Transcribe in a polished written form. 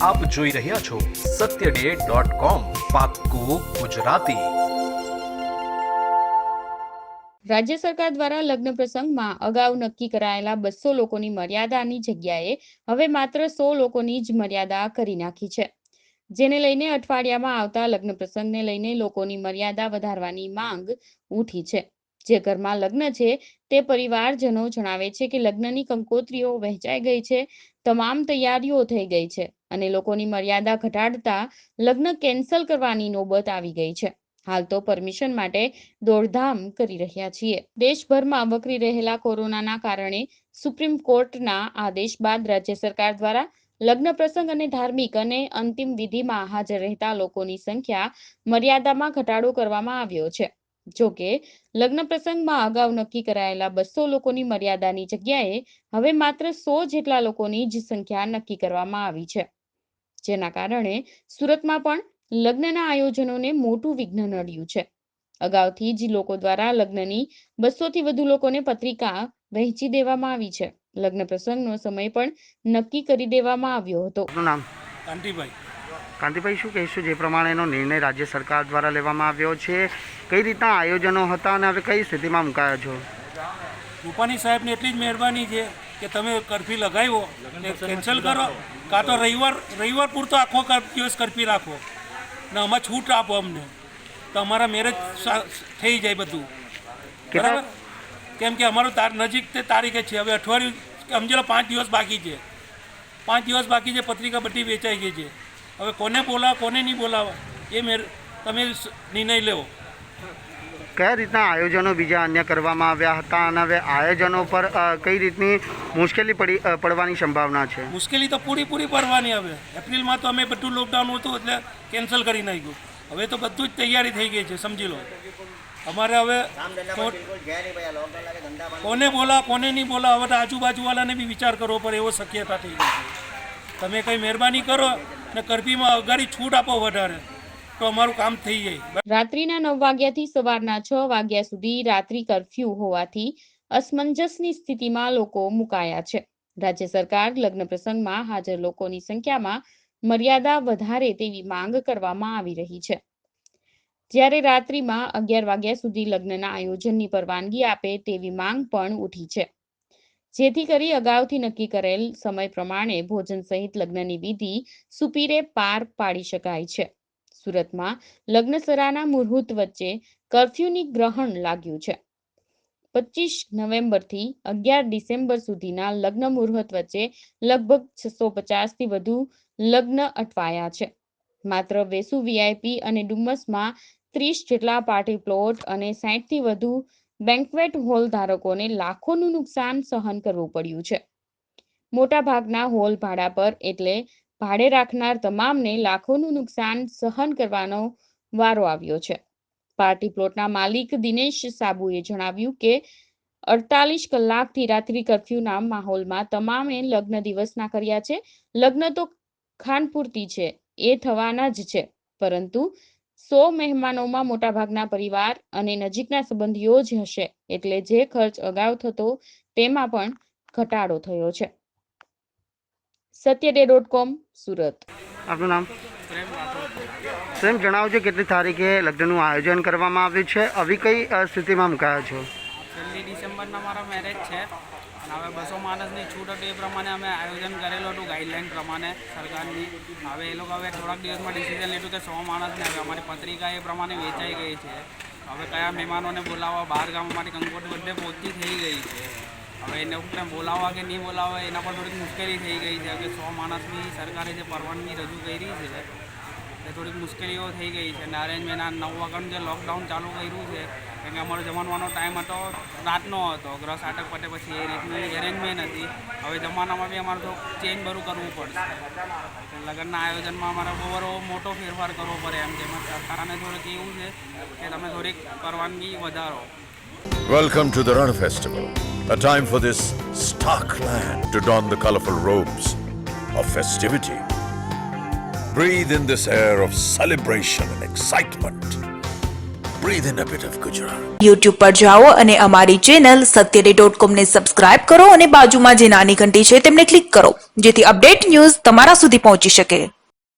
આપ જોઈ રહ્યા છો satyday.com પાક્કું ગુજરાતી। રાજ્ય સરકાર દ્વારા લગ્ન પ્રસંગમાં અગાઉ નક્કી કરાયેલા 200 લોકોની મર્યાદાની જગ્યાએ હવે માત્ર 100 લોકોની જ મર્યાદા કરી નાખી છે, જેને લઈને અઠવાડિયામાં આવતા લગ્ન પ્રસંગને લઈને લોકોની મર્યાદા વધારવાની માંગ ઉઠી છે। જે ઘરમાં લગ્ન છે તે પરિવારજનો જણાવે છે કે લગ્નની કંકોત્રીઓ વહેંચાઈ ગઈ છે, તમામ તૈયારીઓ થઈ ગઈ છે અને લોકોની મર્યાદા ઘટાડતા લગ્ન કેન્સલ કરવાની નોબત આવી ગઈ છે। હાલ તો પરમિશન માટે દોડધામ કરી રહ્યા છીએ। દેશભરમાં વકરી રહેલા કોરોનાના કારણે સુપ્રીમ કોર્ટના આદેશ બાદ રાજ્ય સરકાર દ્વારા લગ્ન પ્રસંગ અને ધાર્મિક અને અંતિમ વિધિમાં હાજર રહેતા લોકોની સંખ્યા મર્યાદામાં ઘટાડો કરવામાં આવ્યો છે। જો કે લગ્ન પ્રસંગમાં અગાઉ નક્કી કરાયેલા 200 લોકોની મર્યાદાની જગ્યાએ હવે માત્ર 100 જેટલા લોકોની જ સંખ્યા નક્કી કરવામાં આવી છે, જેના કારણે સુરતમાં પણ લગ્નના આયોજનોને મોટું વિઘ્ન નડ્યું છે। અગાઉથી જ લોકો દ્વારા લગ્નની 200 થી વધુ લોકોને પત્રિકા વહેંચી દેવામાં આવી છે। લગ્ન પ્રસંગનો સમય પણ નક્કી કરી દેવામાં આવ્યો હતો। નામ કાંતિભાઈ, શું કહીશું જે પ્રમાણેનો નિર્ણય રાજ્ય સરકાર દ્વારા લેવામાં આવ્યો છે, કઈ રીતના આયોજનો હતા અને હવે કઈ સ્થિતિમાં મુકાયા છો? રૂપાણી સાહેબની એટલી જ મહેરબાની છે કે તમે કર્ફ્યુ લગાવ્યો એ કેન્સલ કરો, કાં તો રવિવાર પૂરતો આખો દિવસ કર્ફ્યુ રાખો ને આમાં છૂટ આપો અમને, તો અમારા મેરેજ થઈ જાય બધું બરાબર। કેમ કે અમારું નજીક તે તારીખે છે, હવે અઠવાડિયું સમજી લો 5 દિવસ બાકી છે, 5 દિવસ બાકી છે, પત્રિકા બધી વેચાઈ ગઈ છે। હવે કોને બોલાવો કોને નહીં બોલાવો એ તમે નિર્ણય લેવો। કયા રીતના આયોજનો બીજા અન્ય કરવામાં આવ્યા હતા અને હવે આયોજનો પર કઈ રીતની મુશ્કેલી પડવાની સંભાવના છે? મુશ્કેલી તો પૂરી પડવાની। હવે એપ્રિલમાં તો અમે બધું લોકડાઉન હતું એટલે કેન્સલ કરી નાખ્યું, હવે તો બધું જ તૈયારી થઈ ગઈ છે સમજી લો। અમારે હવે કોને બોલા કોને નહીં બોલા હવે આજુબાજુવાળાને બી વિચાર કરવો પડે એવો શક્યતા થઈ ગઈ છે। તમે કંઈ મહેરબાની કરો ને કર્ફ્યુમાં અગાડી છૂટ આપો વધારે તો અમારું કામ થઈ જાય। રાત્રિના 9 વાગ્યાથી સવારના 6 વાગ્યા સુધી રાત્રિ કર્ફ્યુ હોવાથી અસમંજસની સ્થિતિમાં લોકો મુકાયા છે। રાજ્ય સરકાર લગ્ન પ્રસંગમાં હાજર લોકોની સંખ્યામાં મર્યાદા વધારે તેવી માંગ કરવામાં આવી રહી છે, જ્યારે રાત્રિમાં 11 વાગ્યા સુધી લગ્નના આયોજનની પરવાનગી આપે તેવી માંગ પણ ઉઠી છે, જેથી કરી અગાઉથી નક્કી કરેલ સમય પ્રમાણે ભોજન સહિત લગ્નની વિધિ સુપીરે પાર પાડી શકાય છે। સુરતમાં લગ્નસરાના મુહૂર્ત વચ્ચે કર્ફ્યુની ગ્રહણ લાગ્યું છે। 25 નવેમ્બરથી 11 ડિસેમ્બર સુધીના લગ્ન મુહૂર્ત વચ્ચે લગભગ 650 થી વધુ લગ્ન અટવાયા છે। માત્ર વેસુ વીઆઈપી અને ડુમસમાં 30 જેટલા પાર્ટી પ્લોટ અને 60 થી વધુ બેન્ક્વેટ હોલ ધારકોને લાખોનું નુકસાન સહન કરવું પડ્યું છે। મોટા ભાગના હોલ ભાડા પર એટલે ભાડે રાખનાર તમામને લાખોનું નુકસાન સહન કરવાનો વારો આવ્યો છે। પાર્ટી પ્લોટના માલિક દિનેશ સાબુએ જણાવ્યું કે 48 કલાકથી રાત્રિ કર્ફ્યુના માહોલમાં તમામે લગ્ન દિવસના કર્યા છે। લગ્ન તો ખાનપૂર્તિ છે, એ થવાના જ છે, પરંતુ 100 મહેમાનોમાં મોટાભાગના પરિવાર અને નજીકના સંબંધીઓ જ હશે, એટલે જે ખર્ચ અગાઉ થતો તેમાં પણ ઘટાડો થયો છે। satyday.com સુરત। આપનું નામ? પ્રેમ, જણાવજો કેટલી તારીખે લગ્નનું આયોજન કરવામાં આવ્યું છે, હવે કઈ સ્થિતિમાં મુકાયા છો? 1 ડિસેમ્બરના મારા મેરેજ છે અને હવે 200 માણસની છૂટ હતી એ પ્રમાણે અમે આયોજન કરેલું હતું ગાઈડલાઈન પ્રમાણે સરકારની। હવે એ લોકો હવે થોડાક દિવસમાં ડિસિઝન લીધું કે 100 માણસને હવે અમારી પત્રિકા એ પ્રમાણે વેચાઈ ગઈ છે। હવે કયા મહેમાનોને બોલાવવા, બહાર ગામમાંથી કંકોત્રી બધે પહોંચી થઈ ગઈ છે। હવે એને બોલાવવા કે નહીં બોલાવવા એના પર થોડીક મુશ્કેલી થઈ ગઈ છે કે 100 માણસની સરકારે જે પરવાનગી રજૂ કરી છે એ થોડીક મુશ્કેલીઓ થઈ ગઈ છે। અને અરેન્જમેન્ટ 9 વાગ્યાનું જે લોકડાઉન ચાલુ કર્યું છે, કારણ કે અમારો જમવાનો ટાઈમ હતો રાતનો હતો, ગ્રહ આટક પટે પછી એ રીતની અરેન્જમેન્ટ હતી। હવે જમાનામાં બી અમારે થોડુંક ચેન્જ બધું કરવું પડશે। લગ્નના આયોજનમાં અમારે બહુ મોટો ફેરફાર કરવો પડે એમ કે સરકારને થોડુંક એવું છે કે તમે થોડીક પરવાનગી વધારો। Welcome to the Ran Festival, a time for this stark land to don the colorful robes of festivity. Breathe in this air of celebration and excitement. Breathe in a bit of Gujarat. YouTube પર જાઓ અને અમારી channel satyday.com ને subscribe કરો અને બાજુમાં જે નાની ઘંટી છે તેમને ક્લિક કરો, જેથી અપડેટ ન્યૂઝ તમારા સુધી પહોંચી શકે।